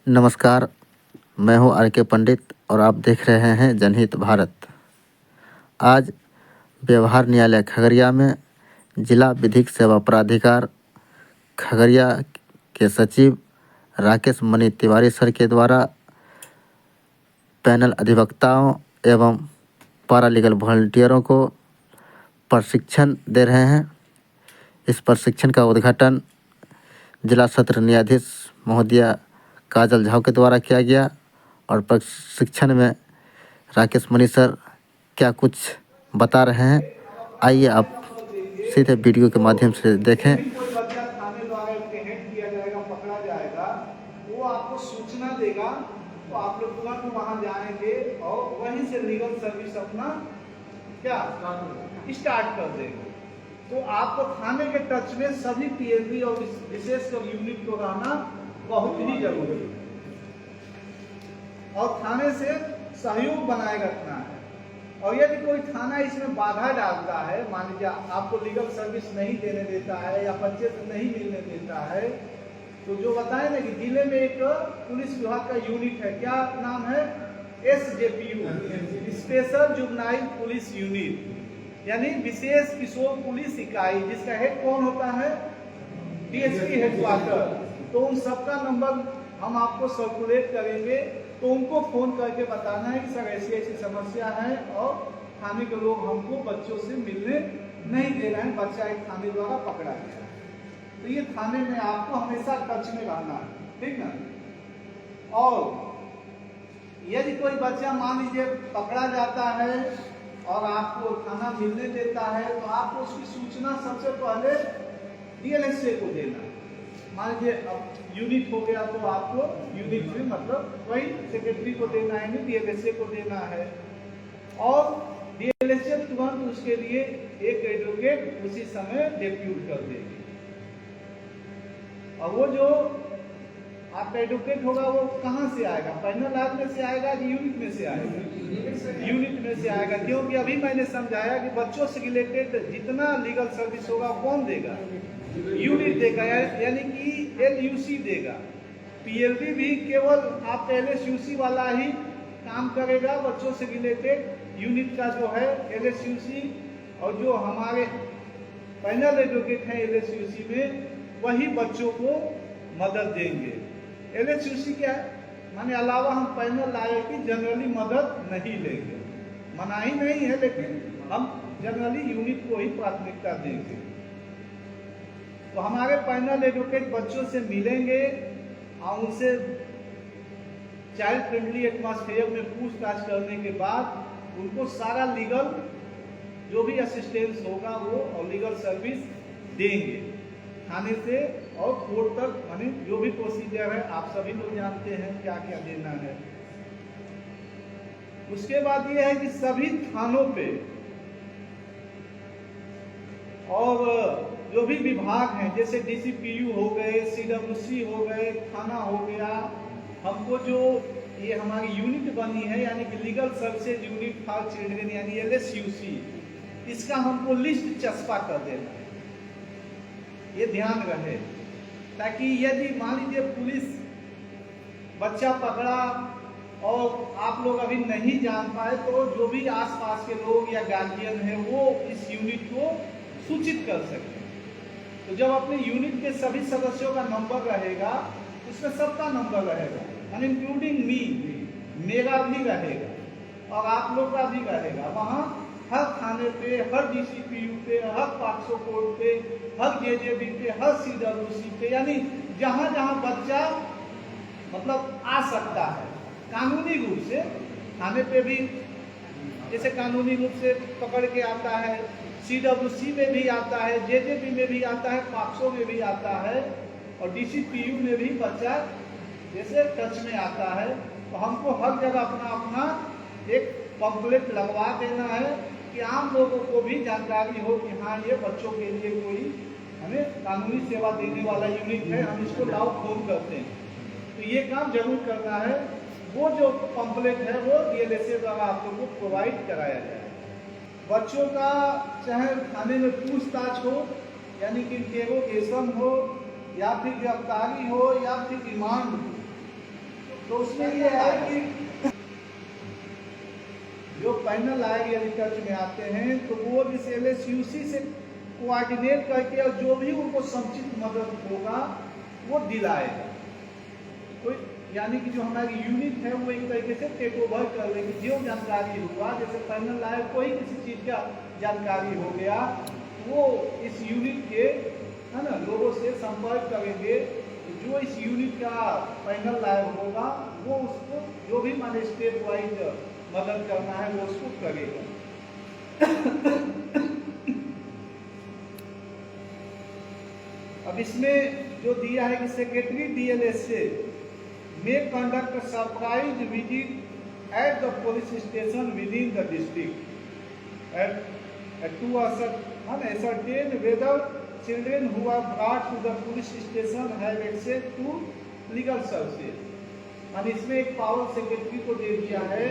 नमस्कार, मैं हूं आर के पंडित और आप देख रहे हैं जनहित भारत। आज व्यवहार न्यायालय खगड़िया में जिला विधिक सेवा प्राधिकार खगड़िया के सचिव राकेश मणि तिवारी सर के द्वारा पैनल अधिवक्ताओं एवं पैरालीगल वॉलंटियरों को प्रशिक्षण दे रहे हैं। इस प्रशिक्षण का उद्घाटन जिला सत्र न्यायाधीश महोदया काजल झा के द्वारा किया गया और प्रशिक्षण में राकेश मणि सर क्या कुछ बता रहे हैं, आइए आप सीधे वीडियो के माध्यम से देखें। कोई बच्चा थाने द्वारा अप्रीहेंड किया जाएगा, पकड़ा जाएगा, वो आपको सूचना देगा तो आप लोग तुरंत वहां जाएंगे और वहीं से लीगल सर्विस अपना क्या स्टार्ट कर देंगे। तो आपको थाने के टच में सभी पीएलबी और विशेषकर यूनिट को रहना बहुत ही जरूरी है और थाने से सहयोग बनाए रखना है। और यदि कोई थाना इसमें बाधा डालता है, मान लीजिए आपको लीगल सर्विस नहीं देने देता है या बच्चे से नहीं मिलने देता है, तो जो बताए ना कि जिले में एक पुलिस विभाग का यूनिट है, क्या नाम है, SJPU, special juvenile police unit, यानी विशेष किशोर पुलिस इकाई, जिसका हेड कौन होता है, DSP हेडक्वार्टर। तो उन सबका नंबर हम आपको सर्कुलेट करेंगे, तो उनको फोन करके बताना है कि सर ऐसी ऐसी समस्या है और थाने के लोग हमको बच्चों से मिलने नहीं दे रहे हैं, बच्चा एक थाने द्वारा पकड़ा गया है। तो ये थाने में आपको हमेशा टच में रहना है, ठीक ना। और यदि कोई बच्चा मान लीजिए पकड़ा जाता है और आपको थाना मिलने देता है, तो आपको उसकी सूचना सबसे पहले DLSA को देना है। मान लीजिए अब यूनिट हो गया तो आपको यूनिट में मतलब वही सेक्रेटरी को देना है, DLSA को देना है और DLSA तुरंत उसके लिए एक एडवोकेट उसी समय डेप्यूट कर देगी। और वो जो आपका एडवोकेट होगा वो कहाँ से आएगा, पैनल लॉ में से आएगा कि यूनिट में से आएगा? यूनिट में से आएगा, क्योंकि अभी मैंने समझाया कि बच्चों से रिलेटेड जितना लीगल सर्विस होगा कौन देगा, यूनिट देगा, यानी कि LUC देगा। PLB भी केवल आप LSUC वाला ही काम करेगा, बच्चों से रिलेटेड यूनिट का जो है LSUC, और जो हमारे पैनल एडवोकेट हैं LSUC में, वही बच्चों को मदद देंगे। LSUC क्या है, माने अलावा हम पैनल लाए कि जनरली मदद नहीं लेंगे, मनाही नहीं है, लेकिन हम जनरली यूनिट को ही प्राथमिकता देंगे। तो हमारे पैनल एडवोकेट बच्चों से मिलेंगे और उनसे चाइल्ड फ्रेंडली एटमॉस्फेयर में पूछताछ करने के बाद उनको सारा लीगल जो भी असिस्टेंस होगा वो और लीगल सर्विस देंगे थाने से और कोर्ट तक, माने जो भी प्रोसीजर है आप सभी लोग जानते हैं क्या क्या देना है। उसके बाद ये है कि सभी थानों पे और जो भी विभाग हैं, जैसे DCPU हो गए, CWC हो गए, थाना हो गया, हमको जो ये हमारी यूनिट बनी है यानी कि legal services unit for children यानी LSUC, इसका हमको लिस्ट चस्पा कर देना है, ये ध्यान रहे, ताकि यदि मान लीजिए पुलिस बच्चा पकड़ा और आप लोग अभी नहीं जान पाए, तो जो भी आसपास के लोग या गार्जियन है वो इस यूनिट को सूचित कर सकते हैं। तो जब अपने यूनिट के सभी सदस्यों का नंबर रहेगा, उसमें सबका नंबर रहेगा, इंक्लूडिंग मी, मेरा भी रहेगा और आप लोग का भी रहेगा। वहाँ हर थाने पे, हर DCPU पे, हर पॉक्सो कोर्ट पे, हर JJB पे, हर CWC पे, यानी जहाँ जहाँ बच्चा मतलब आ सकता है कानूनी रूप से, थाने पे भी जैसे कानूनी रूप से पकड़ के आता है, CWC में भी आता है, JJB में भी आता है, पॉक्सो में भी आता है और DCPU में भी बच्चा जैसे टच में आता है। तो हमको हर जगह अपना अपना एक पम्पलेट लगवा देना है कि आम लोगों को भी जानकारी हो कि हाँ ये बच्चों के लिए कोई हमें कानूनी सेवा देने वाला यूनिट है, हम इसको लाओ फोन करते हैं। तो ये काम जरूर करना है। वो जो पम्पलेट है वो DLSA द्वारा आप लोग को प्रोवाइड कराया जाए। बच्चों का चाहे थाने में पूछताछ हो यानी कि इंटेरोगेशन हो या फिर गिरफ्तारी हो या फिर रिमांड हो, तो उसमें ये है कि जो पैनल आएगा यदि टच में आते हैं तो वो इस LSUC से कोऑर्डिनेट करके और जो भी उनको समुचित मदद होगा वो दिलाएगा। कोई यानी कि जो हमारी यूनिट है वो एक तरीके से टेक ओवर कर लेगी। जो जानकारी हुआ, जैसे पैनल आए कोई किसी चीज़ का जानकारी हो गया, वो इस यूनिट के है ना लोगों से संपर्क करेंगे। जो इस यूनिट का पैनल लायक होगा वो उसको जो भी माने स्टेप वाइज मदद करना है वो उसको करेगा। अब इसमें जो दिया है कि secretary DLSA may conduct a surprise visit at the police station within the district to ascertain whether children who are brought to the police station have access to legal services। और इसमें एक पावर सेक्रेटरी को दे दिया है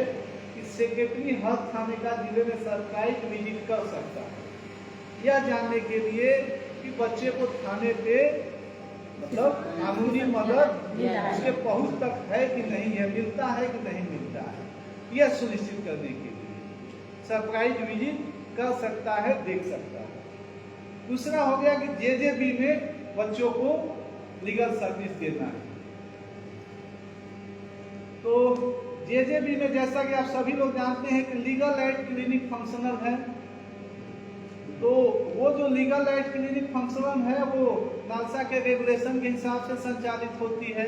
कि secretary हर थाने का जिले में सरप्राइज विजिट कर सकता है यह जानने के लिए कि बच्चे को थाने पे मतलब कानूनी मदद उसके पहुंच तक है कि नहीं है, मिलता है कि नहीं मिलता है, यह सुनिश्चित करने के लिए सरप्राइज विजिट कर सकता है, देख सकता है। दूसरा हो गया कि JJB में बच्चों को लीगल सर्विस देना है। तो JJB में जैसा कि आप सभी लोग जानते हैं कि लीगल एड क्लिनिक फंक्शनल है। तो वो जो लीगल एड क्लिनिक फंक्शनल है वो नालसा के रेगुलेशन के हिसाब से संचालित होती है।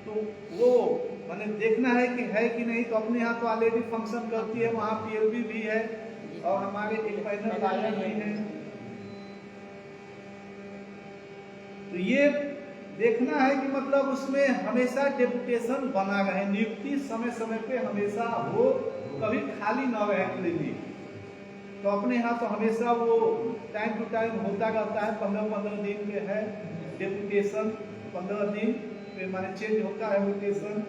तो वो मैंने देखना है कि नहीं, तो अपने यहाँ तो ऑलरेडी फंक्शन करती है, वहाँ PLB भी है और हमारे एक पैनल लायर भी है। तो ये देखना है कि मतलब उसमें हमेशा डेपुटेशन बना रहे, नियुक्ति समय समय पे हमेशा हो, कभी खाली न रहे क्लिनिक। तो अपने यहाँ तो हमेशा वो टाइम टू टाइम होता रहता है, 15-15 दिन पे है डेपुटेशन, 15 दिन पे माने चेंज होता है रोटेशन।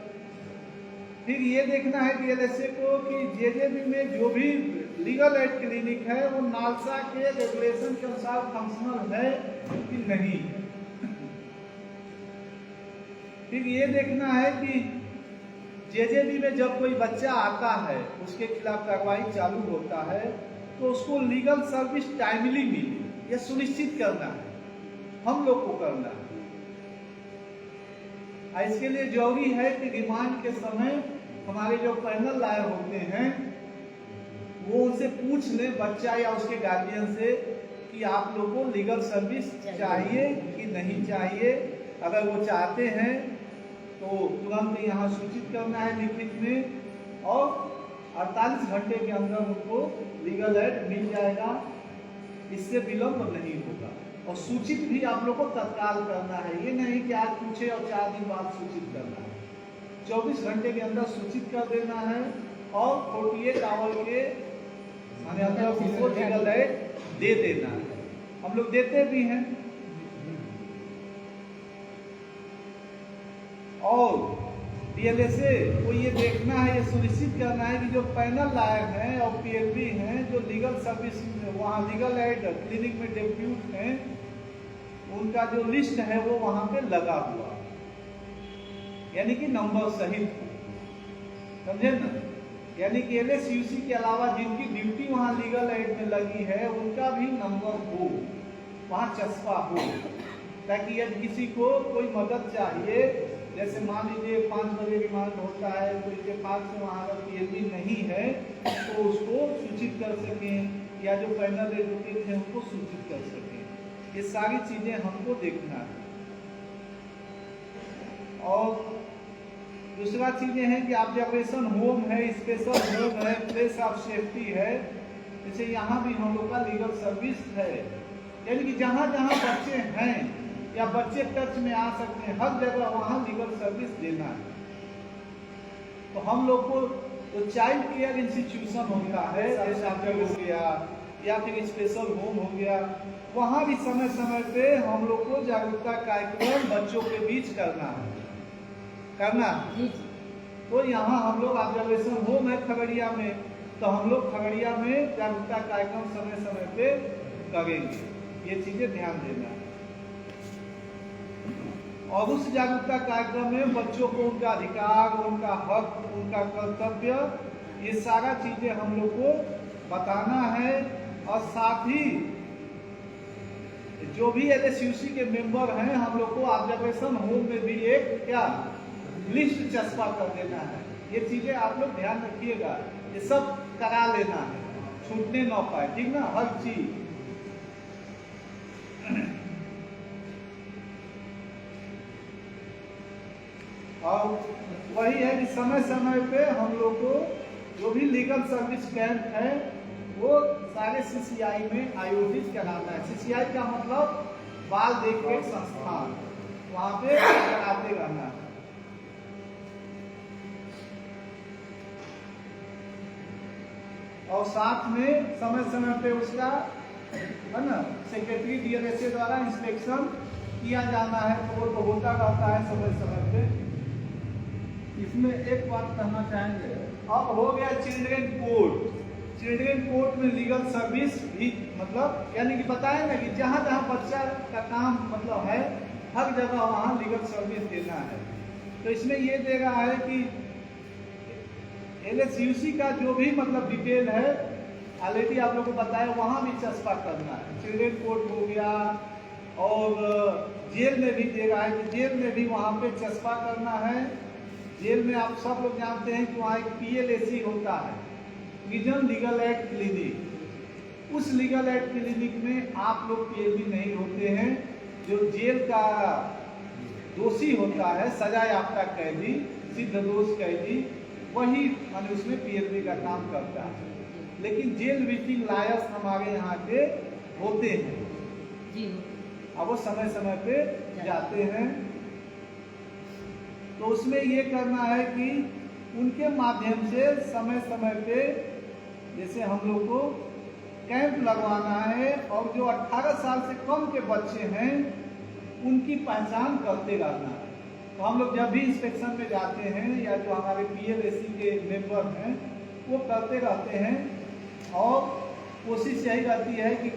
फिर ये देखना है DLSA को कि JJB में जो भी लीगल एड क्लिनिक है वो नालसा के रेगुलेशन के अनुसार फंक्शनल है कि नहीं। फिर ये देखना है कि JJB में जब कोई बच्चा आता है उसके खिलाफ कार्रवाई चालू होता है तो उसको लीगल सर्विस टाइमली मिले, यह सुनिश्चित करना है, हम लोग को करना है। इसके लिए जरूरी है कि रिमांड के समय हमारे जो पैनल लाए होते हैं वो उनसे पूछ ले बच्चा या उसके गार्जियन से कि आप लोग को लीगल सर्विस चाहिए कि नहीं चाहिए। अगर वो चाहते हैं तो तुरंत यहाँ सूचित करना है लिखित में और 48 घंटे के अंदर उनको लीगल एड मिल जाएगा, इससे विलंब नहीं होगा। और सूचित भी आप लोग को तत्काल करना है, ये नहीं कि आज पूछे और 4 दिन बाद सूचित करना है, 24 घंटे के अंदर सूचित कर देना है और 48 आवर के अंदर उनको लीगल एड दे देना है। हम लोग देते भी हैं। और DLSA को ये देखना है, ये सुनिश्चित करना है कि जो पैनल लायक हैं और PLB हैं जो लीगल सर्विस वहाँ लीगल एड क्लिनिक में डेप्यूट हैं, उनका जो लिस्ट है वो वहाँ पे लगा हुआ, यानी कि नंबर सहित, समझे ना। यानी कि LSUC के अलावा जिनकी ड्यूटी वहाँ लीगल एड में लगी है उनका भी नंबर हो, वहाँ चस्पा हो, ताकि यदि किसी को कोई मदद चाहिए, जैसे मान लीजिए 5 बजे रिमांड होता है तो इत्तेफाक से वहाँ अगर PLB नहीं है तो उसको सूचित कर सकें या जो पैनल एडवोकेट हैं उनको सूचित कर सकें। ये सारी चीज़ें हमको देखना है। और दूसरा चीज़ें हैं कि ऑब्जर्वेशन होम है, स्पेशल होम है, प्लेस ऑफ सेफ्टी है, जैसे यहाँ भी हम लोग का लीगल सर्विस है। यानी कि जहाँ जहाँ बच्चे हैं या बच्चे टच में आ सकते हैं हर जगह वहाँ लीगल सर्विस देना है। तो हम लोग को जो चाइल्ड केयर इंस्टीट्यूशन होता है जैसे आपका हो गया या फिर स्पेशल होम हो गया, वहाँ भी समय समय पे हम लोग को जागरूकता कार्यक्रम बच्चों के बीच करना है। तो यहाँ हम लोग ऑब्जर्वेशन होम है खगड़िया में, तो हम लोग खगड़िया में जागरूकता कार्यक्रम समय समय पे करेंगे, ये चीज़ें ध्यान देना है। और उस जागरूकता कार्यक्रम में बच्चों को उनका अधिकार, उनका हक, उनका कर्तव्य, ये सारा चीजें हम लोग को बताना है। और साथ ही जो भी LSUC के मेंबर हैं, हम लोग को ऑब्जर्वेशन होम में भी एक क्या लिस्ट चस्पा कर देना है। ये चीजें आप लोग ध्यान रखिएगा, ये सब करा लेना है, छूटने ना पाए, ठीक ना, हर चीज। और वही है कि समय समय पे हम लोग को जो भी लीगल सर्विस कैंप है वो सारे CCI में आयोजित कराना है। CCI का मतलब बाल देखरेख संस्थान, वहां पे कराते रहना है। और साथ में समय समय पे उसका है ना सेक्रेटरी DLSA द्वारा इंस्पेक्शन किया जाना है, तो वो तो होता रहता है समय समय पे। इसमें एक बात कहना चाहेंगे, अब हो गया चिल्ड्रेन कोर्ट। चिल्ड्रेन कोर्ट में लीगल सर्विस भी मतलब यानी कि बताए ना कि जहाँ जहाँ बच्चा का काम मतलब है, हर जगह वहाँ लीगल सर्विस देना है। तो इसमें ये दे रहा है कि LSUC का जो भी मतलब डिटेल है ऑलरेडी आप लोग को बताया, वहाँ भी चस्पा करना है। चिल्ड्रेन कोर्ट हो गया, और जेल में भी दे रहा है कि जेल में भी वहाँ पे चस्पा करना है। जेल में आप सब लोग जानते हैं कि वहाँ एक PLAC होता है, प्रिजन लीगल एड क्लिनिक। उस लीगल एड क्लिनिक में आप लोग PLB नहीं होते हैं। जो जेल का दोषी होता है, सजा याफ्ता कैदी, सिद्ध दोष कैदी, वही माने उसमें PLB का काम करता है। लेकिन जेल विजिटिंग लायर्स हमारे यहाँ के होते हैं जी, अब वो समय समय पे जाते हैं। तो उसमें ये करना है कि उनके माध्यम से समय समय पे जैसे हम लोग को कैंप लगवाना है, और जो 18 साल से कम के बच्चे हैं उनकी पहचान करते रहना है। तो हम लोग जब भी इंस्पेक्शन में जाते हैं या जो हमारे PLAC के मेंबर हैं वो करते रहते हैं, और कोशिश यही रहती है कि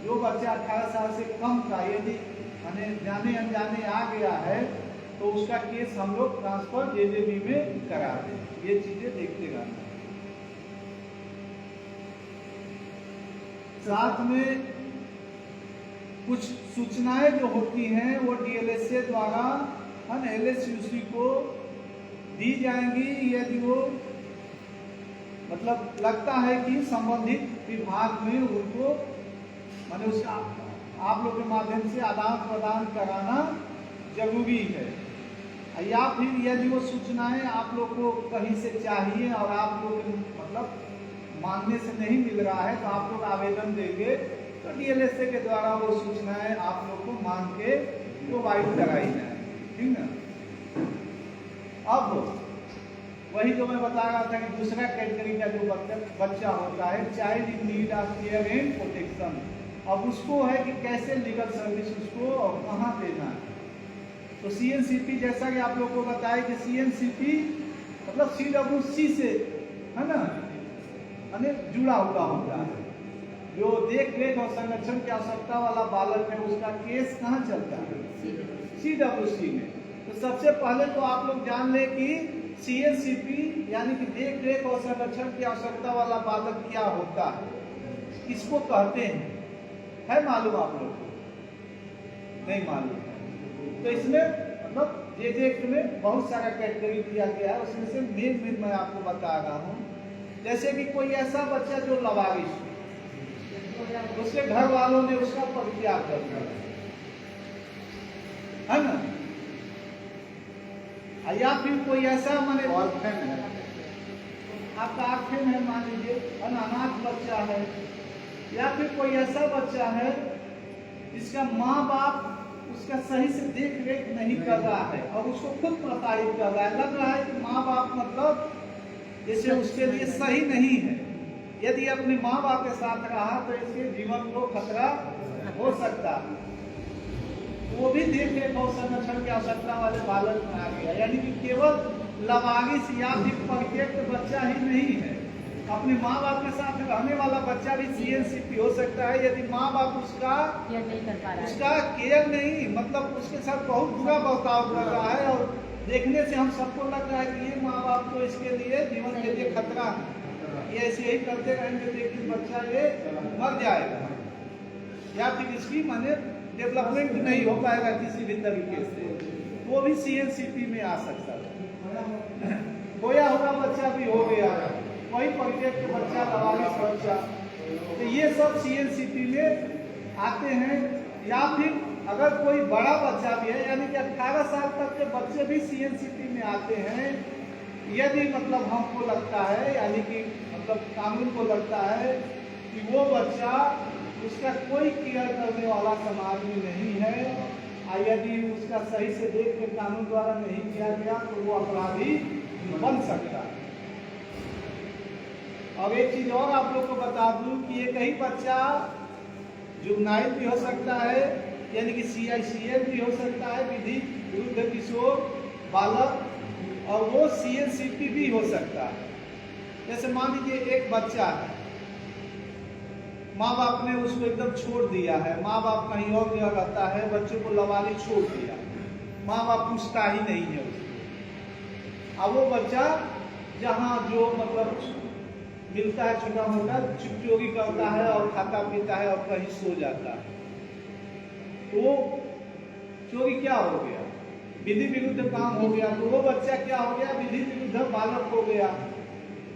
जो बच्चा 18 साल से कम का यदि माने जाने अनजाने आ गया है तो उसका केस हम लोग ट्रांसफर JJB में करा दें। ये चीजें देखते रहना। साथ में कुछ सूचनाएं जो होती हैं वो DLSA द्वारा हम LSUC को दी जाएंगी, यदि वो मतलब लगता है कि संबंधित विभाग में उनको माने उसका आप लोग के माध्यम से आदान प्रदान कराना जरूरी है। या फिर यदि वो सूचनाएं आप लोग को कहीं से चाहिए और आप लोग मतलब मांगने से नहीं मिल रहा है, तो आप लोग आवेदन देंगे तो DLSA के द्वारा वो सूचनाएं आप लोग को मांग के प्रोवाइड कराई जाए, ठीक ना। अब वही जो मैं बता रहा था कि दूसरा कैटेगरी का जो बच्चा होता है, child in need of care and protection. अब उसको है कि कैसे लीगल सर्विस उसको और कहाँ देना है। तो CNCP जैसा कि आप लोग को बताया कि CNCP मतलब CWC से है ना यानी जुड़ा हुआ होता है। जो देख रेख और संरक्षण की आवश्यकता वाला बालक है उसका केस कहाँ चलता है, CWC में। तो सबसे पहले तो आप लोग जान ले कि CNCP यानी कि देख रेख और संरक्षण की आवश्यकता वाला बालक क्या होता है, किसको कहते हैं, है मालूम आप लोग को? नहीं मालूम। तो इसमें मतलब JJ में बहुत सारा कैटेगरी दिया गया है, उसमें से मेन मैं आपको बता रहा हूँ। जैसे कि कोई ऐसा बच्चा जो लवारिश, उसके घर वालों ने उसका परित्याग कर दिया है ना, या फिर कोई ऐसा माने ऑर्फन है, आपका ऑर्फन है मान लीजिए, अनाथ बच्चा है, या फिर कोई ऐसा बच्चा है जिसका माँ बाप उसका सही से देख रेख नहीं कर रहा है और उसको खुद प्रताड़ित कर रहा है, लग रहा है कि माँ बाप मतलब जैसे उसके लिए सही नहीं है। यदि अपने माँ बाप के साथ रहा तो इसके जीवन को खतरा हो सकता है। वो भी देख रेख और संरक्षण की आवश्यकता वाले बालक में आ गया, यानी कि केवल लवारिस या फिर परित्यक्त बच्चा ही नहीं है, अपने माँ बाप के साथ रहने वाला बच्चा भी CNCP हो सकता है यदि माँ बाप उसका केयर नहीं, मतलब उसके साथ बहुत बुरा बर्ताव कर रहा है और देखने से हम सबको लग रहा है कि ये माँ बाप तो इसके लिए जीवन के लिए खतरा है, ये ऐसे ही करते रहेंगे तो एक दिन बच्चा ये मर जाएगा या फिर इसकी माने डेवलपमेंट नहीं हो पाएगा किसी भी तरीके से, वो भी CNCP में आ सकता है। खोया हुआ बच्चा भी हो गया, वही परिवेश के बच्चा, लवारिस बच्चा, तो ये सब CNCP में आते हैं। या फिर अगर कोई बड़ा बच्चा भी है यानी कि 18 साल तक के बच्चे भी CNCP में आते हैं, यदि मतलब हमको लगता है यानी कि मतलब कानून को लगता है कि वो बच्चा उसका कोई केयर करने वाला समाज में नहीं है, यदि उसका सही से देख के कानून द्वारा नहीं किया गया तो वो अपराधी बन सकता है। अब एक चीज और आप लोग को बता दूं कि एक ही बच्चा जुवेनाइल भी हो सकता है यानी कि CICL भी हो सकता है, विधि विरुद्ध किशोर बालक, और वो CNCP भी हो सकता है। जैसे मान लीजिए एक बच्चा है, माँ बाप ने उसको एकदम छोड़ दिया है, माँ बाप कहीं और जगह रहता है, बच्चों को लवाली छोड़ दिया, माँ बाप पूछता ही नहीं है उसको। अब वो बच्चा जहाँ जो मतलब मिलता है छोटा मोटा चोरी करता है और खाता पीता है और कहीं सो जाता है, तो चोरी क्या हो गया, विधि विरुद्ध काम हो गया, तो वो बच्चा क्या हो गया, विधि विरुद्ध बालक हो गया,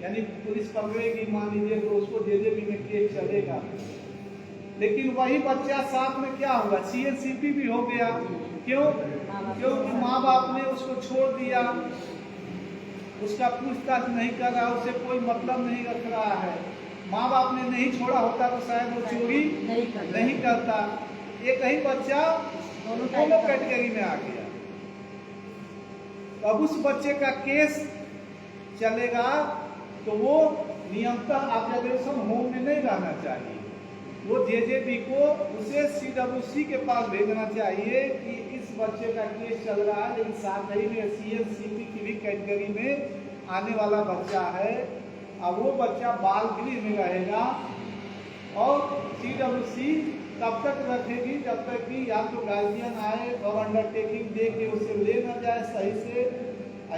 यानी पुलिस पकड़ेगी मान लीजिए तो उसको जेजेबी में केस चलेगा। लेकिन वही बच्चा साथ में क्या हुआ, CNCP भी हो गया। क्यों? क्योंकि माँ बाप ने उसको छोड़ दिया, उसका पूछताछ नहीं कर रहा, उसे कोई मतलब नहीं रख रहा है। माँ बाप ने नहीं छोड़ा होता तो शायद वो चोरी नहीं करता। एक ही बच्चा दोनों कैटेगरी में आ गया। अब उस बच्चे का केस चलेगा तो वो नियमतः ऑब्जर्वेशन होम में नहीं रहना चाहिए, वो जेजेबी को उसे CWC के पास भेजना चाहिए कि इस बच्चे का केस चल रहा है लेकिन साथ ही में CNCP की भी कैटेगरी में आने वाला बच्चा है। अब वो बच्चा बाल गृह में रहेगा और CWC तब तक रखेगी जब तक कि या तो गार्जियन आए और अंडरटेकिंग दे के उसे ले न जाए सही से,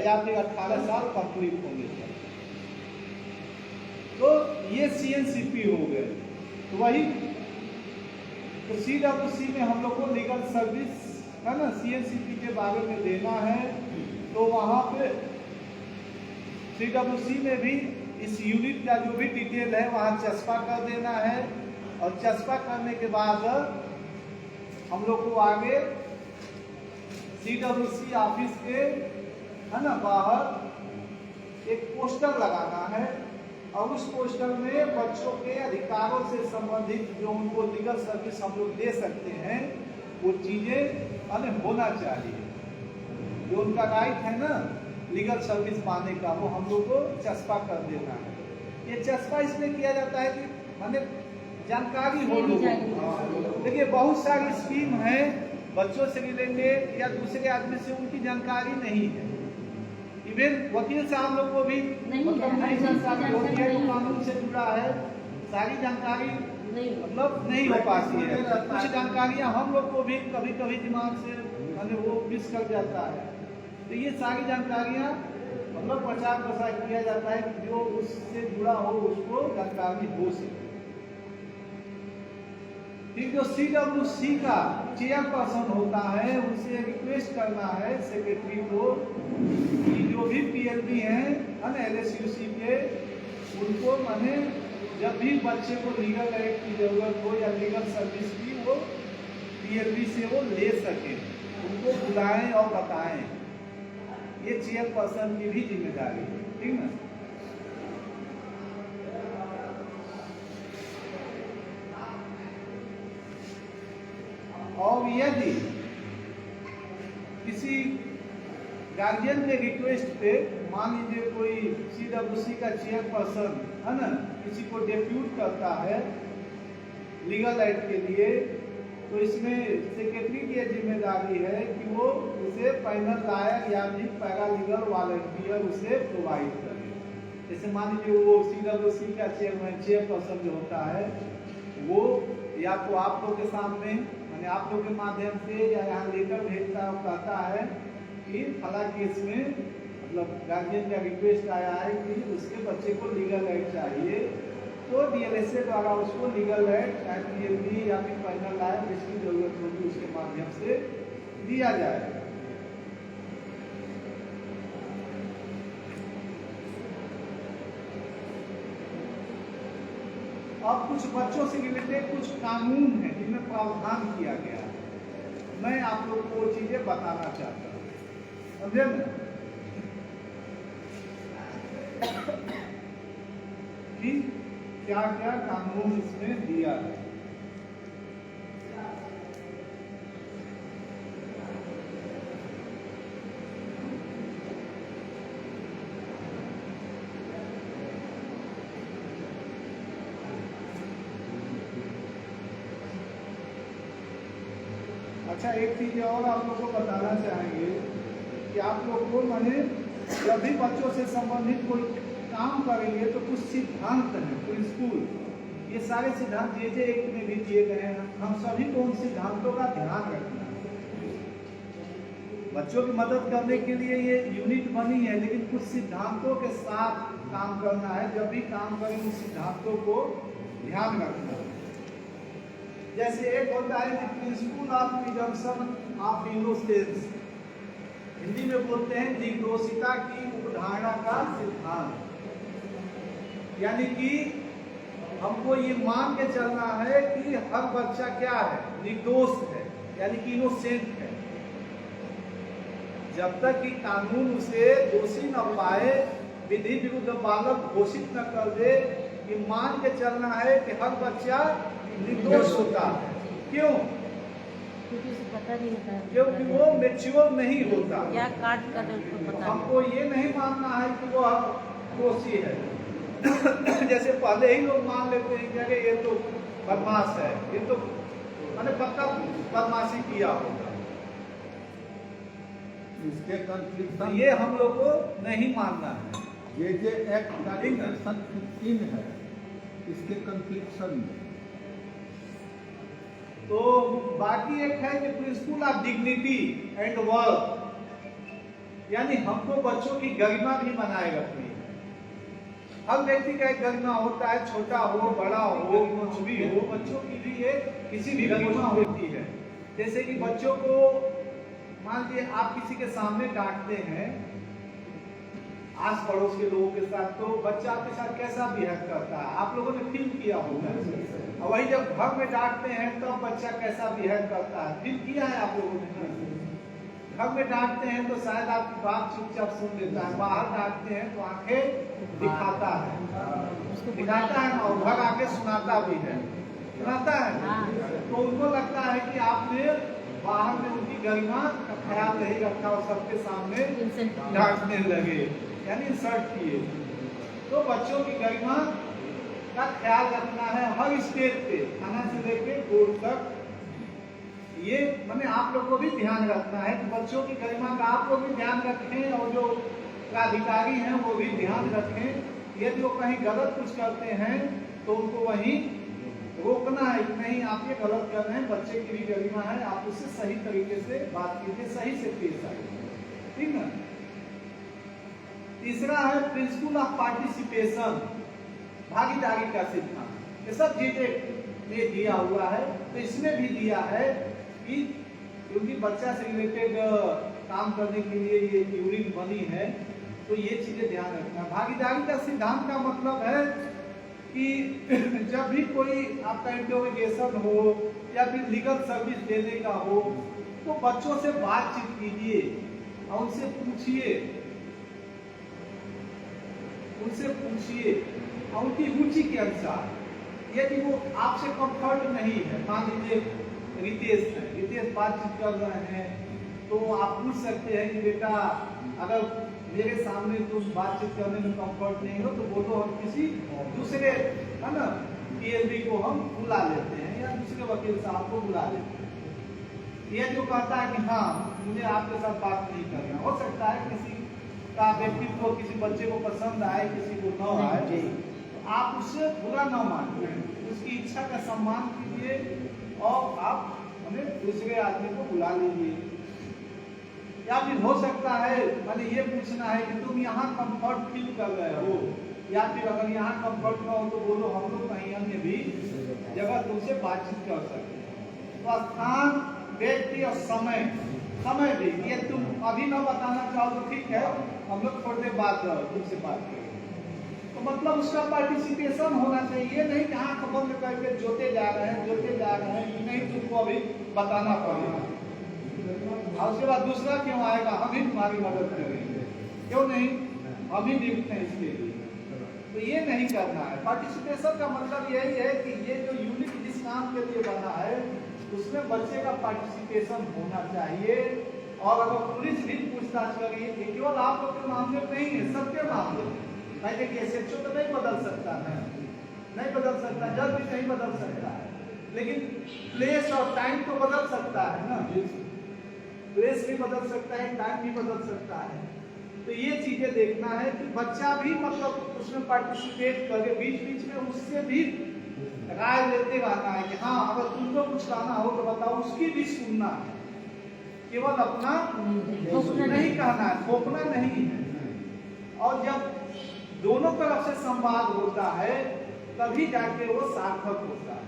या फिर 18 साल कंप्लीट होने चाहिए। तो ये CNCP हो गए। तो वही तो CWC में हम लोग को लीगल सर्विस है ना CNCP के बारे में देना है, तो वहाँ पे CWC में भी इस यूनिट का जो भी डिटेल है वहाँ चस्पा कर देना है, और चस्पा करने के बाद हम लोग को आगे CWC ऑफिस के है ना बाहर एक पोस्टर लगाना है, और उस पोस्टर में बच्चों के अधिकारों से संबंधित जो उनको लीगल सर्विस हम लोग दे सकते हैं वो चीजें होना चाहिए, जो उनका राइट है ना लीगल सर्विस पाने का, वो हम लोग को चस्पा कर देना है। ये चस्पा इसलिए किया जाता है कि माने जानकारी हो लोगों को। देखिए बहुत सारी स्कीम है बच्चों से रिलेटेड या दूसरे आदमी से उनकी जानकारी नहीं है, इवन वकील साहब लोग को भी मतलब नई जानकारी होती है, जो कानून से जुड़ा है सारी जानकारी मतलब नहीं हो पाती है। कुछ जानकारियां हम लोग को भी कभी कभी दिमाग से वो मिस कर जाता है, तो ये सारी जानकारियां मतलब प्रचार प्रसार किया जाता है कि जो उससे जुड़ा हो उसको जानकारी हो सके। फिर जो CWC का चेयरपर्सन होता है उसे रिक्वेस्ट करना है सेक्रेटरी को कि जो भी PLB हैं है ना LSUC के, उनको माने जब भी बच्चे को लीगल एड की जरूरत हो या लीगल सर्विस की वो PLB से वो ले सके, उनको बुलाएं और बताएं। ये चेयरपर्सन की भी जिम्मेदारी है, ठीक ना। और यदि किसी गार्जियन के रिक्वेस्ट पे मान लीजिए कोई CWC का चेयरपर्सन है ना किसी को डेप्यूट करता है लीगल एड के लिए, तो इसमें सेक्रेटरी की जिम्मेदारी है कि वो उसे पैनल लायक या भी पैरालीगल वॉलंटियर उसे प्रोवाइड करे। जैसे मान लीजिए वो CWC का चेयरपर्सन जो होता है वो या तो आप लोग के सामने मैंने आप लोग के माध्यम से या यहाँ लेटर भेजता है, कहता है कि फला केस में मतलब गार्जियन का रिक्वेस्ट आया है कि उसके बच्चे को लीगल एड चाहिए, तो DLSA द्वारा उसको लीगल एड चाहे PLB या फिर फाइनल लाइन जिसकी जरूरत होगी उसके माध्यम से दिया जाएगा। अब कुछ बच्चों से रिलेटेड कुछ कानून हैं जिनमें प्रावधान किया गया है, मैं आप लोग को वो चीजें बताना चाहता हूँ, समझे ना? कि क्या क्या कानून इसमें दिया है। अच्छा, एक चीज और आप लोग को बताना चाहेंगे कि आप लोग को मैंने जब भी बच्चों से संबंधित कोई काम करेंगे तो कुछ सिद्धांत हैं प्रिंसिपल, ये सारे सिद्धांत जे एक्ट में भी दिए गए हैं, हम सभी को उन सिद्धांतों का ध्यान रखना है। बच्चों की मदद करने के लिए ये यूनिट बनी है, लेकिन कुछ सिद्धांतों के साथ काम करना है। जब भी काम करें उन सिद्धांतों को ध्यान रखना है। जैसे एक होता है कि principle of presumption of innocence, Hindi में बोलते हैं निर्दोषिता की उपधारणा का सिद्धांत, यानी कि हमको ये मान के चलना है कि हर बच्चा क्या है, निर्दोष है, यानी कि इनोसेंट है। जब तक कि कानून उसे दोषी न पाए, विधि विरुद्ध बालक घोषित न कर दे, ये मान के चलना है कि हर बच्चा निर्दोष होता है। क्यों? क्योंकि उसे पता नहीं होता है, क्योंकि वो मैच्योर नहीं होता। क्या काट कर उसको पता हमको ये नहीं मानना है कि वो दोषी है। जैसे पहले ही लोग मान लेते हैं कि ये तो बदमाश है, ये तो मैंने पक्का बदमाशी किया होगा। इसके कंफ्लिक्शन ये हम लोग को नहीं मानना है। जे एक्ट का सेक्शन 15 है, इसके कंफ्लिक्शन में तो बाकी एक है कि principle of dignity and worth, यानी हमको बच्चों की गरिमा भी बनाए रखनी है। हर व्यक्ति का एक गरिमा होता है, छोटा हो बड़ा हो कुछ भी हो, बच्चों की भी एक किसी भी गरिमा होती है। जैसे कि बच्चों को मान लीजिए आप किसी के सामने डांटते हैं, आस पड़ोस के लोगों के साथ, तो बच्चा आपके साथ कैसा बिहेव करता है आप लोगों ने फील किया होगा। और वही जब घर में डांटते हैं तब बच्चा कैसा बिहेव करता है, फील किया है आप लोगों ने। घर में डांटते हैं तो शायद आपकी बात चुपचाप सुन लेता है, बाहर डांटते हैं तो आंखें दिखाता है और घर आके सुनाता भी है, सुनाता है। तो उनको लगता है कि आपने बाहर में उनकी गरिमा का ख्याल नहीं रखा और सबके सामने डांटने लगे, यानी इंसल्ट किए। तो बच्चों की गरिमा का ख्याल रखना है हर स्टेज पे, थाना से लेके कोर्ट तक। ये मैंने आप लोग को भी ध्यान रखना है कि बच्चों की गरिमा का आप लोग भी ध्यान रखें और जो प्राधिकारी हैं वो भी ध्यान रखें। यदि वो कहीं गलत कुछ करते हैं तो उनको वहीं रोकना है कि नहीं आप ये गलत कर रहे हैं, बच्चे की भी गरिमा है, आप उससे सही तरीके से बात कीजिए, सही से पेश आइए, ठीक है। तीसरा है प्रिंसिपल ऑफ पार्टिसिपेशन, भागीदारी का सिद्धांत। ये सब चीजें में दिया हुआ है, तो इसमें भी दिया है कि क्योंकि बच्चा से रिलेटेड काम करने के लिए ये यूनिट बनी है, तो ये चीजें ध्यान रखना। भागीदारी का सिद्धांत का मतलब है कि जब भी कोई आपका इंटरोगेशन हो या फिर लीगल सर्विस देने का हो, तो बच्चों से बातचीत कीजिए और उनसे पूछिए और उनकी रुचि के अनुसार। यदि वो आपसे कंफर्ट नहीं है, मान लीजिए रितेश बातचीत कर रहे हैं, तो आप पूछ सकते हैं कि बेटा अगर मेरे सामने तुम बातचीत करने में कंफर्ट नहीं हो तो बोलो, हम किसी दूसरे है ना PLB को हम बुला लेते हैं या दूसरे वकील साहब को बुला लेते हैं। ये जो कहता है कि हाँ मुझे आपके साथ बात नहीं करना, हो सकता है किसी का व्यक्तित्व किसी बच्चे को पसंद आए, किसी को न आए, तो आप उससे बुरा न मानिए, उसकी इच्छा का सम्मान कीजिए और आप हमें दूसरे आदमी को बुला लीजिए। या फिर हो सकता है मैंने ये पूछना है कि तुम यहाँ कंफर्ट फील कर रहे हो, या फिर अगर यहाँ कंफर्ट न हो तो बोलो, हम लोग कहीं अन्य भी जगह तुमसे बातचीत कर सकते हैं। तो स्थान, व्यक्ति और समय भी ये तुम अभी न बताना चाहो तो ठीक है, हम लोग थोड़ी देर बाद तुमसे बात करेंगे। तो मतलब उसका पार्टिसिपेशन होना चाहिए, नहीं कि आँख बंद करके जोते जा रहे हैं, नहीं तुमको अभी बताना पड़ेगा और उसके बाद दूसरा क्यों आएगा, हम ही तुम्हारी मदद करेंगे, क्यों नहीं, हम ही नियुक्त हैं इसके लिए। तो ये नहीं करना है। पार्टिसिपेशन का मतलब यही है कि ये जो यूनिट जिस काम के लिए बना है उसमें बच्चे का पार्टिसिपेशन होना चाहिए। और अगर पुलिस भी पूछताछ करिए, केवल आप लोग के मामले में नहीं है, सबके मामले में। भाई देखिए, SHO तो नहीं बदल सकता है, नहीं बदल सकता, जज भी नहीं बदल सकता है, लेकिन प्लेस और टाइम तो बदल सकता है ना, प्लेस भी बदल सकता है, टाइम भी बदल सकता है। तो ये चीजें देखना है कि बच्चा भी मतलब उसमें पार्टिसिपेट करे, बीच बीच में उससे भी राय लेते रहना है कि हाँ अगर तुमको कुछ कहना हो तो बताओ, उसकी भी सुनना है, केवल अपना नहीं कहना है, थोपना नहीं है। और जब दोनों तरफ से संवाद होता है तभी जाके वो सार्थक होता है।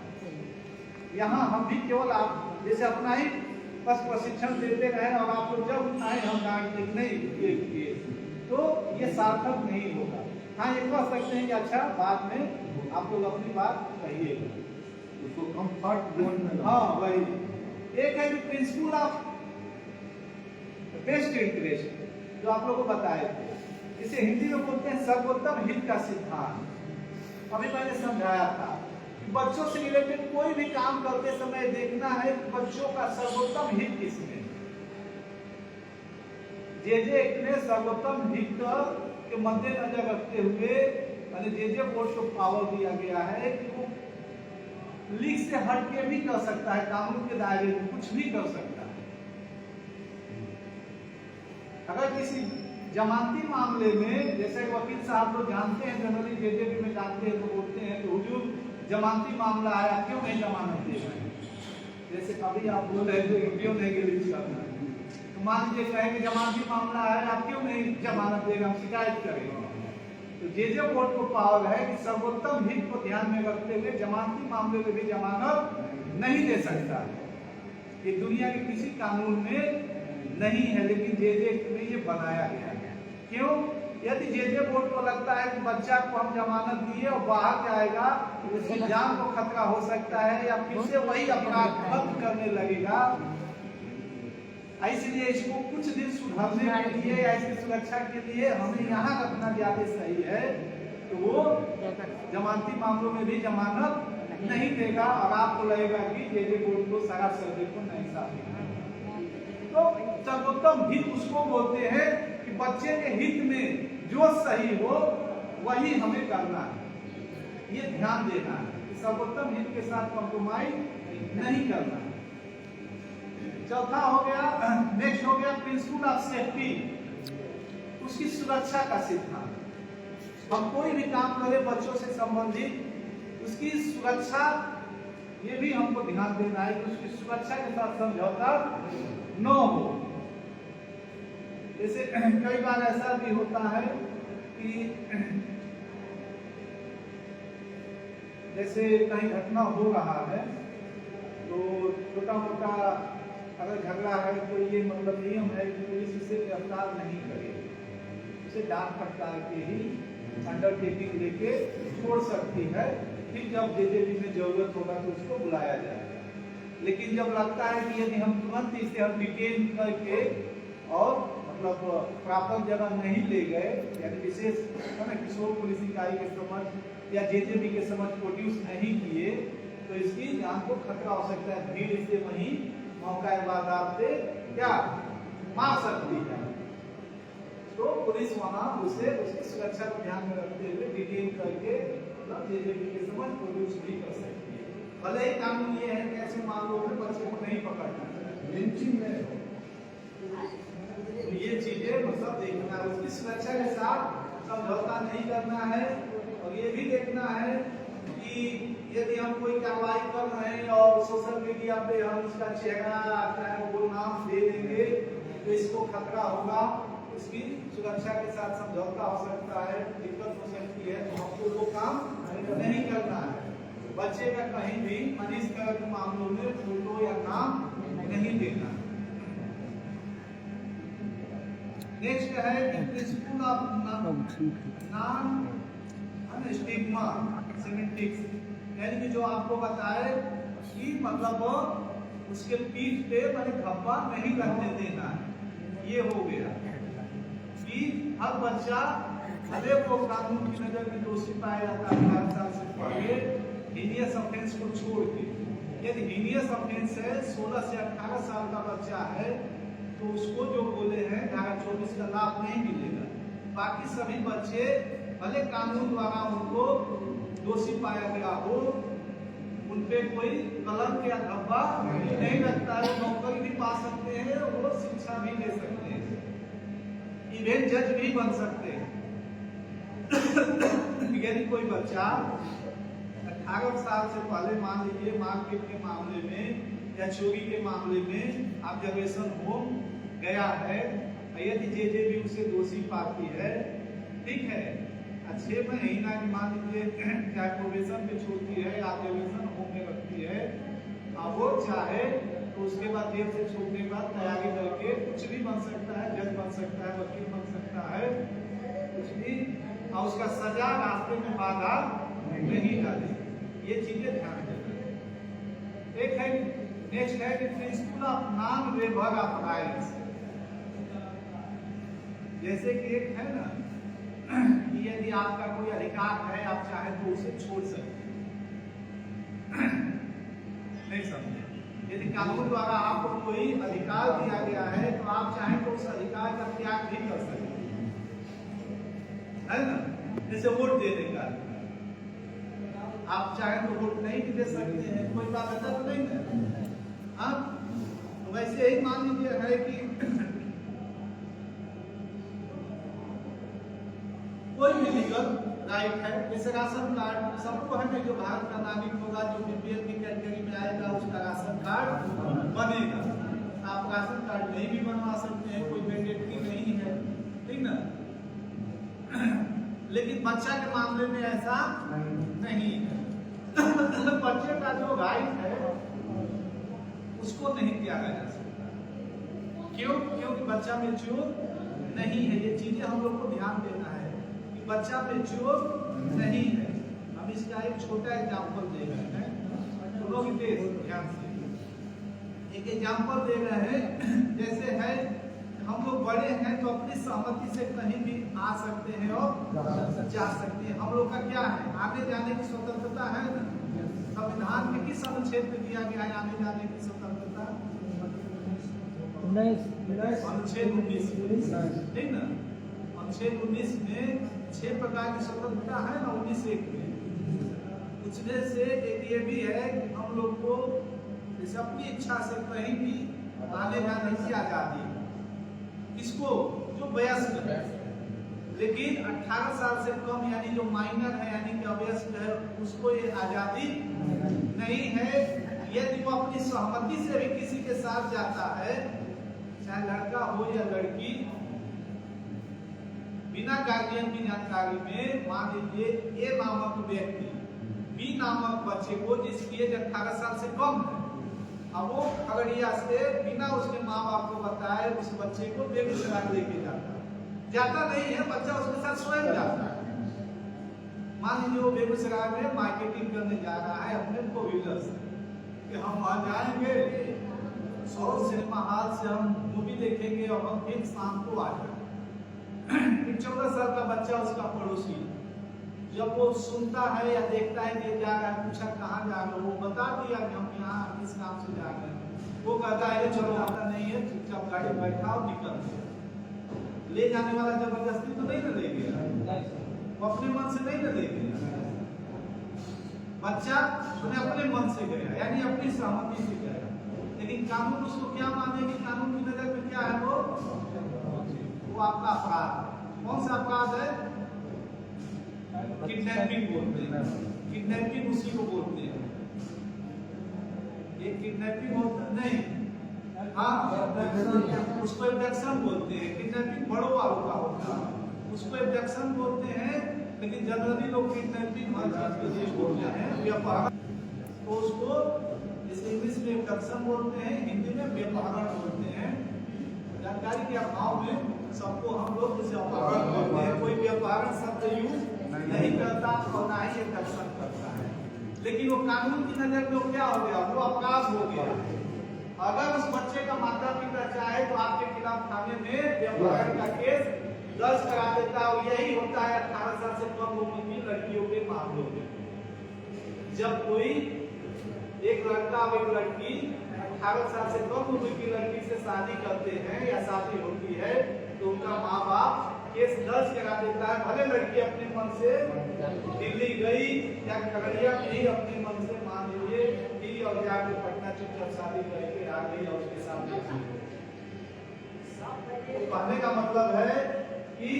यहाँ हम भी केवल आप जैसे अपना ही बस प्रशिक्षण देते रहे और आप लोग जब आए हम डांट नहीं तो ये सार्थक नहीं होगा। हाँ, ये कह सकते हैं कि अच्छा बाद में आप लोग अपनी बात कहिएगा, उसको कंफर्ट जोन में। हाँ वही एक है प्रिंसिपल ऑफ बेस्ट इंटरेस्ट जो आप लोग को बताए थे, इसे हिंदी में बोलते हैं सर्वोत्तम हित का सिद्धांत। अभी मैंने समझाया था कि बच्चों से रिलेटेड कोई भी काम करते समय देखना है कि बच्चों का सर्वोत्तम हित किसमें। जे ने सर्वोत्तम हित के मद्देनजर रखते हुए जे बोर्ड को पावर दिया गया है कि वो लीग से हट के भी कर सकता है, कानून के दायरे में कुछ भी कर सकता है। अगर किसी जमानती मामले में, जैसे वकील साहब लोग जानते हैं, जनरली जेजेबी में जानते हैं तो बोलते हैं कि हुजूर जमानती मामला आया, क्यों नहीं जमानत दे रहे? जैसे अभी आप बोल रहे थे क्यों नहीं रिलीज करना है, तो मान लीजिए कहेंगे जमानती मामला है, आप क्यों नहीं जमानत देगा, हम शिकायत करेंगे। तो जेजे कोर्ट को पावर है कि सर्वोत्तम हित को ध्यान में रखते हुए जमानती मामले में भी जमानत नहीं दे सकता। ये दुनिया के किसी कानून में नहीं है, लेकिन जेजे में ये बनाया गया है। क्यों? यदि जेजे बोर्ड को लगता है कि बच्चा को हम जमानत दिए और बाहर जाएगा, उसकी जान को खतरा हो सकता है या फिर से वही अपराध खत्म करने लगेगा, इसलिए इसको कुछ दिन सुधारने के लिए या इसकी सुरक्षा के लिए हमें यहाँ रखना ज्यादा सही है। तो वो जमानती मामलों में भी जमानत नहीं देगा और आपको लगेगा कि जेजे बोर्ड को सारा सर्वे को नहीं साफ। तो सर्वोत्तम हित उसको बोलते हैं कि बच्चे के हित में जो सही हो वही हमें करना है, ये ध्यान देना है। सर्वोत्तम हित के साथ कॉम्प्रोमाइज नहीं करना है। चौथा हो गया, नेक्स्ट हो गया प्रिंसिपल ऑफ सेफ्टी, उसकी सुरक्षा का सिद्धांत। हम कोई भी काम करें बच्चों से संबंधित, उसकी सुरक्षा ये भी हमको ध्यान देना है कि उसकी सुरक्षा के साथ समझौता न हो। जैसे कई बार ऐसा भी होता है कि जैसे कहीं घटना हो रहा है तो छोटा मोटा अगर झगड़ा है तो ये मतलब नियम है कि पुलिस उसे गिरफ्तार नहीं करेगी, उसे डांट फटकार के ही अंडरटेकिंग लेके छोड़ सकती है। फिर जब जेजेबी में जरूरत होगा तो उसको बुलाया जाएगा। लेकिन जब लगता है कि यदि हम तुरंत इसे हम डिटेन करके और मतलब प्रॉपर जगह नहीं ले गए, यानी विशेष किशोर पुलिस इकाई के समझ या जेजेबी के समझ प्रोड्यूस नहीं किए तो इसकी जान को खतरा हो सकता है। भीड़ इसे वहीं मौका वारदात से क्या मार सकती है। तो पुलिस वहां उसे उसकी सुरक्षा को ध्यान में रखते हुए डिटेन करके मतलब जेजेबी के समझ प्रोड्यूस भी कर सकती है। भले ही कानून ये है कि ऐसे मामलों में बच्चे को नहीं पकड़ना है, लिंचिंग में तो ये चीजें मतलब देखना है, उसकी सुरक्षा समझौता नहीं करना है। और ये भी देखना है कि यदि हम कोई कार्रवाई कर रहे हैं और सोशल मीडिया पे हम इसका चेहरा चाहे वो नाम दे देंगे तो इसको खतरा होगा, इसकी सुरक्षा के साथ समझौता हो सकता है, दिक्कत हो सकती है, तो हमको वो काम नहीं करना है। बच्चे का कहीं भी इस तरह के मामलों में फोटो या नाम नहीं देना। नेक्स्ट है कि principle of non stigma semantics, यानी कि जो आपको बताए कि मतलब उसके पीठ पे मैंने धब्बा नहीं लगने देना है। ये हो गया कि हर बच्चा भले वो कानून की नजर में दोषी पाया जाता है 18 साल से पहले, हीनियस ऑफेंस को छोड़ के। यदि हीनियस ऑफेंस है 16 से 18 साल का बच्चा है तो उसको जो बोले हैं धारा 24 का लाभ नहीं मिलेगा। बाकी सभी बच्चे भले कानून द्वारा उनको दोषी पाया गया हो, उनपे कोई कलंक या धब्बा नहीं लगता है, वो नौकरी भी पा सकते हैं, वो शिक्षा भी ले सकते हैं, इवेंट जज भी बन सकते हैं। यदि कोई बच्चा 18 साल से पहले मान लीजिए मारपीट के मामले में या चोरी के मामले में ऑब्जर्वेशन होम गया है, यदि जे भी उसे दोषी पाती है, ठीक है, 6 महीना की मान लीजिए चाहे प्रोबेशन पे छोड़ती है, ऑब्जर्वेशन होम में रखती है, अब वो चाहे तो उसके बाद जेल से छोड़ने के बाद तैयारी करके कुछ भी बन सकता है, जज बन सकता है, वकील बन सकता है, कुछ भी, और उसका सजा रास्ते में बाधा नहीं डाले। ये चीजें ध्यान देना। एक है नेक्स्ट है कि principle of non waiver of rights, जैसे कि एक है ना कि यदि आपका कोई अधिकार है आप चाहे तो उसे छोड़ सकते नहीं समझे। यदि कानून द्वारा आपको कोई अधिकार दिया गया है तो आप चाहे तो उस अधिकार का त्याग भी कर सकते है ना। जैसे वोट देने का आप चाहे तो वोट नहीं भी दे सकते हैं, कोई बात तो नहीं है। हाँ, तो वैसे ही मान लीजिए है कि कोई भी लीगल राइट है, जैसे राशन कार्ड सबको है जो भारत का नागरिक होगा, जो बीपीएल की कैटेगरी में आएगा उसका राशन कार्ड बनेगा। आप राशन कार्ड नहीं भी बनवा सकते हैं, कोई मैंडेटरी नहीं है, ठीक ना। लेकिन बच्चा के मामले में ऐसा नहीं है। बच्चे का जो राइट है उसको नहीं त्यागा जा सकता। क्यों? क्योंकि बच्चा मैच्योर नहीं है। ये चीजें हम लोग को ध्यान देना है कि बच्चा मैच्योर नहीं है। हम इसका एक छोटा एग्जाम्पल दे रहे हैं, तो लोग ध्यान से एक एग्जाम्पल दे रहे हैं। जैसे है हम लोग बड़े हैं तो अपनी सहमति से कहीं भी आ सकते हैं और जा सकते हैं। हम लोग का क्या है, आने जाने की स्वतंत्रता है ना। संविधान में किस अनुच्छेद में दिया गया है आने जाने की स्वतंत्रता? अनुच्छेद 19, ठीक ना। अनुच्छेद 19 में 6 प्रकार की स्वतंत्रता है ना, 19(1) में। उसमें से एक ये भी है कि हम लोग को जैसे अपनी इच्छा से कहीं भी आने जाने की आजादी, इसको जो वयस्क है, लेकिन 18 साल से कम यानी जो माइनर है यानी कि अवयस्क है उसको ये आजादी नहीं है। यदि वो अपनी सहमति से भी किसी के साथ जाता है, चाहे लड़का हो या लड़की, बिना गार्जियन की जानकारी में, मान लीजिए ए नामक व्यक्ति बी नामक बच्चे को जिसकी एज 18 साल से कम है, अब वो खगड़िया से बिना उसके माँ बाप को बताए उस बच्चे को बेगूसराय लेके जाता नहीं है, बच्चा उसके साथ स्वयं जाता है। मान लीजिए वो बेगूसराय में मार्केटिंग करने जा रहा है अपने फोर व्हीलर से, कि हम वहां जाएंगे और सिनेमा हॉल से हम मूवी देखेंगे और हम फिर शाम को आ जाएंगे। 14 साल का बच्चा उसका पड़ोसी, जब वो सुनता है या देखता है कि जा रहा है, पूछा कहाँ जा रहे हो, वो बता दिया कि हम यहाँ इस काम से जा रहे हैं। वो कहता है चलो आता नहीं है, चुपचाप गाड़ी बैठा और निकल। ले जाने वाला जबरदस्ती तो नहीं ना ले गया, वो अपने मन से नहीं ना ले गया, बच्चा अपने मन से गया यानी अपनी सहमति से गया। लेकिन कानून उसको क्या माने कि कानून की नजर में क्या है, वो आपका अपराध है। कौन सा अपराध है? किडनैपिंग बोलते हैं, किडनैपिंग उसी को बोलते हैं। ये किडनैपिंग होता नहीं, हाँ उसको एब्डक्शन बोलते हैं। किडनैपिंग बड़ों वालों का होता है, उसको एब्डक्शन बोलते हैं। लेकिन जनरली लोग किडनैपिंग हर चीज के लिए बोलते हैं, व्यापार। तो उसको जैसे इंग्लिश में एब्डक्शन बोलते हैं, हिंदी में व्यापारण बोलते हैं। जानकारी के अभाव में सबको हम लोग जैसे अपहरण बोलते हैं, कोई व्यापारण शब्द यूज नहीं करता और ना ही एब्डक्शन करता है। लेकिन वो कानून की नजर में क्या हो गया, वो अपराध हो गया। अगर उस बच्चे का माता पिता चाहे तो आपके खिलाफ थाने में व्यापारण का केस दर्ज करा देता है। और यही होता है 18 साल से कम उम्र की लड़कियों के मामलों में। जब कोई एक लड़का और एक लड़की 18 साल से कम उम्र की लड़की से शादी करते हैं या शादी होती है, तो उनका माँ बाप केस दर्ज करा देता है। भले लड़की अपने मन से दिल्ली गई या खगड़िया में ही अपने मन से मान लीजिए कि और जाके पटना चुपचाप शादी करके आ गई और उसके साथ तो कहने का मतलब है कि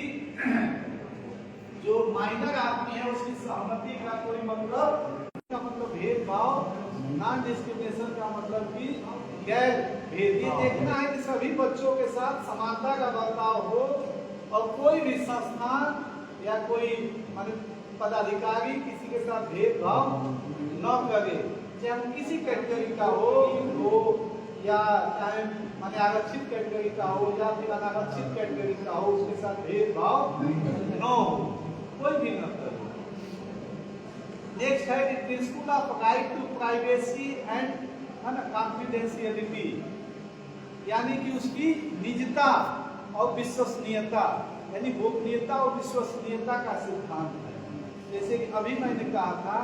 जो माइनर आदमी है उसकी सहमति का कोई मतलब भेदभाव, नॉन डिस्क्रिमिनेशन का मतलब कि गैर भेद। ये देखना है कि सभी बच्चों के साथ समानता का बर्ताव हो और कोई भी संस्थान या कोई पदाधिकारी किसी के साथ भेदभाव न करे, चाहे वो किसी कैटेगरी का हो या चाहे माने आरक्षित कैटेगरी का हो या फिर अनारक्षित कैटेगरी का हो, उसके साथ भेदभाव न हो, कोई भी न करे। नेक्स्ट है कि principle of right to privacy and confidentiality, यानी कि उसकी निजता और विश्वसनीयता, यानी गोपनीयता और विश्वसनीयता का सिद्धांत है। जैसे कि अभी मैंने कहा था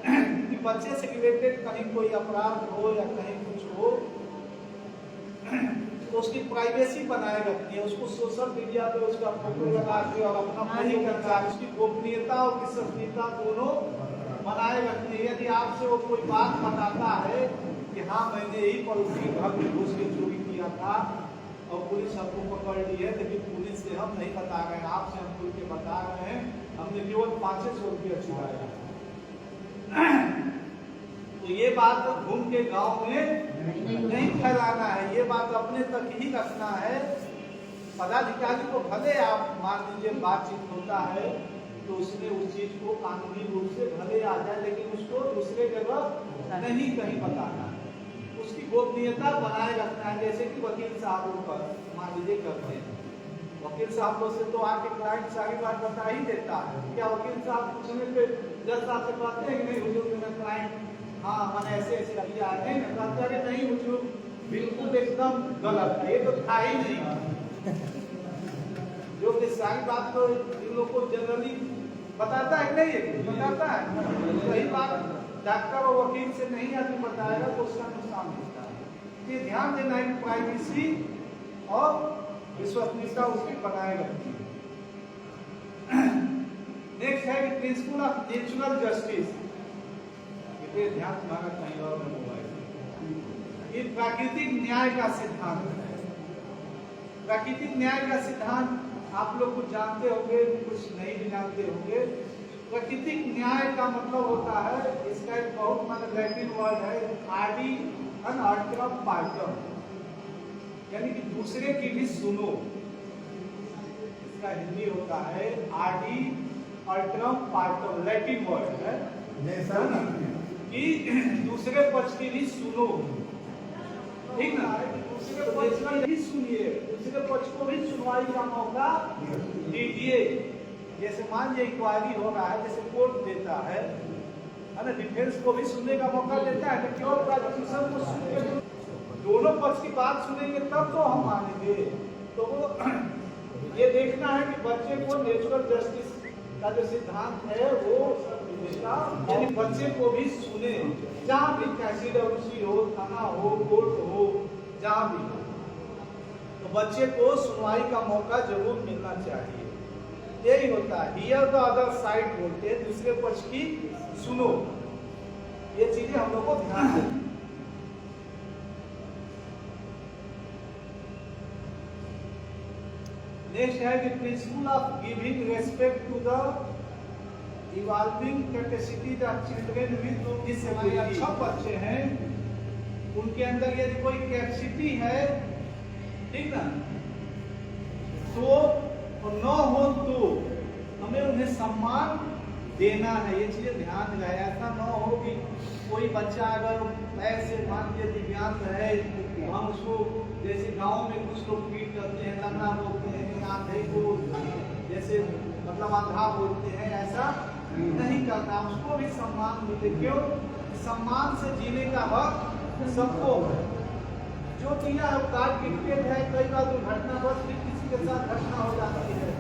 कि बच्चे से रिलेटेड कहीं कोई अपराध हो या कहीं कुछ हो तो उसकी प्राइवेसी बनाए रखनी है, उसको सोशल मीडिया पे उसका फोटो लगा के और अपना नहीं करना है, उसकी गोपनीयता और विश्वसनीयता दोनों बनाए रखनी है। यदि आपसे वो कोई बात बताता है कि हाँ मैंने यही पर उसके घर में घुस के चोरी किया था और पुलिस हमको पकड़ ली है, लेकिन पुलिस से हम नहीं बता रहे हैं, आपसे हम खुल के बता रहे हैं, हमने केवल 500 रुपया चुराया। तो ये बात घूम के गांव में नहीं फैलाना है, ये बात अपने तक ही रखना है। पदाधिकारी को भले आप मान लीजिए बातचीत होता है तो उसने उस चीज को कानूनी रूप से भले आ जाए, लेकिन उसको दूसरे जगह नहीं कहीं बताना है, उसकी गोपनीयता बनाए रखना है। जैसे कि वकील साहबों पर मान लीजिए करते हैं, वकील साहबों से तो आके क्लाइंट सारी बात बता ही देता है। क्या वकील साहब पूछने पे जज साहब से कहते हैं कि नहीं हुजूर मेरा क्लाइंट हाँ मैंने ऐसे ऐसे किया है, कहते हैं नहीं हुजूर बिल्कुल एकदम गलत है, ये तो था ही नहीं। जो कि सारी बात तो इन लोग को जनरली बताता है नहीं, बताता है सही बात डॉक्टर और वकील से नहीं आदमी बताएगा तो उसका नुकसान होता है। ये ध्यान देना है कि प्राइवेसी और विश्वसनीयता उसकी बनाए रखती है। नेक्स्ट है कि प्रिंसिपल ऑफ नेचुरल जस्टिस, ये ध्यान तुम्हारा कहीं और में होगा। ये प्राकृतिक न्याय का सिद्धांत है। प्राकृतिक न्याय का सिद्धांत आप लोग कुछ जानते होंगे, कुछ नहीं भी जानते होंगे। प्राकृतिक न्याय का मतलब होता है, इसका एक बहुत माना लैटिन वर्ड है आर्डी अन अल्ट्रम पार्टम, यानी कि दूसरे की भी सुनो। इसका हिंदी होता है आर्डी अल्ट्रम पार्टम, लैटिन वर्ड है कि दूसरे पक्ष की भी सुनो, ठीक ना, दूसरे पक्ष की भी सुनिए, दूसरे पक्ष को भी सुनवाई का मौका दीजिए। जैसे मान लीजिए इंक्वायरी हो रहा है, जैसे कोर्ट देता है ना, डिफेंस को भी सुनने का मौका देता है, लेकिन और प्रोसिक्यूशन को सुन के दोनों पक्ष की बात सुनेंगे तब तो हम मानेंगे। तो वो ये देखना है कि बच्चे को नेचुरल जस्टिस का जो सिद्धांत है वो यानी बच्चे को भी सुने, जहाँ भी CWC हो, थाना हो, कोर्ट हो, जहाँ भी हो, तो बच्चे को सुनवाई का मौका जरूर मिलना चाहिए। यही होता है हियर द अदर साइड बोलते हैं, दूसरे पक्ष की सुनो। ये चीजें हम लोग को ध्यान दें। नेक्स्ट है कि principle of giving respect to the evolving capacities of children with disability. हमारे अच्छा बच्चे हैं, उनके अंदर यदि कोई कैपेसिटी है, ठीक ना, तो न हो तो हमें उन्हें सम्मान देना है। ये चीजें ध्यान दिलाए। ऐसा न हो कि कोई बच्चा अगर ऐसे मान लीजिए दिव्यांग है, हम उसको जैसे गांव में कुछ लोग पीट करते हैं, लंगड़ा बोलते हैं, आंधे को जैसे मतलब अंधा बोलते हैं, ऐसा नहीं करना। उसको भी सम्मान मिले। क्यों? सम्मान से जीने का हक सबको है। जो चीज़ें काट क्रिकेट है, कई बार दुर्घटनावश भी किसी के साथ घटना हो जाती है,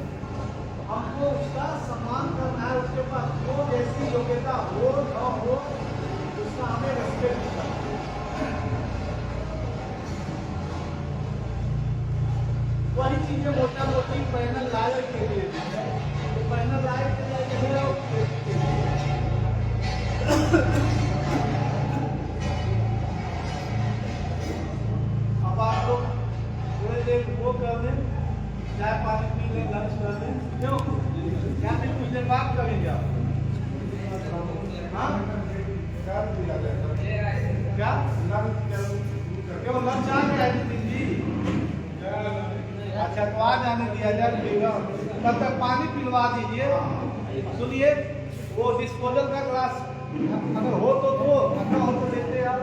हमको उसका सम्मान करना है। उसके पास जो जैसी योग्यता हो न हो, उसका हमें रेस्पेक्ट करना है। वही चीजें मोटा मोटी पैनल लाए के लिए, तो पैनल लाए के लिए अब आप लोग थोड़ी देर वो कर लें, चाय पानी पी लें, लंच कर लें। क्यों? या फिर कुछ देर बात करेंगे आप? हाँ? क्या? क्यों लंच आ गया है नितिन जी? अच्छा, तो आ जाने दिया जाएगा। तब तक पानी पिलवा दीजिए। सुनिए, वो डिस्पोजल का ग्लास अगर हो तो दो, अगर हो तो देते आप।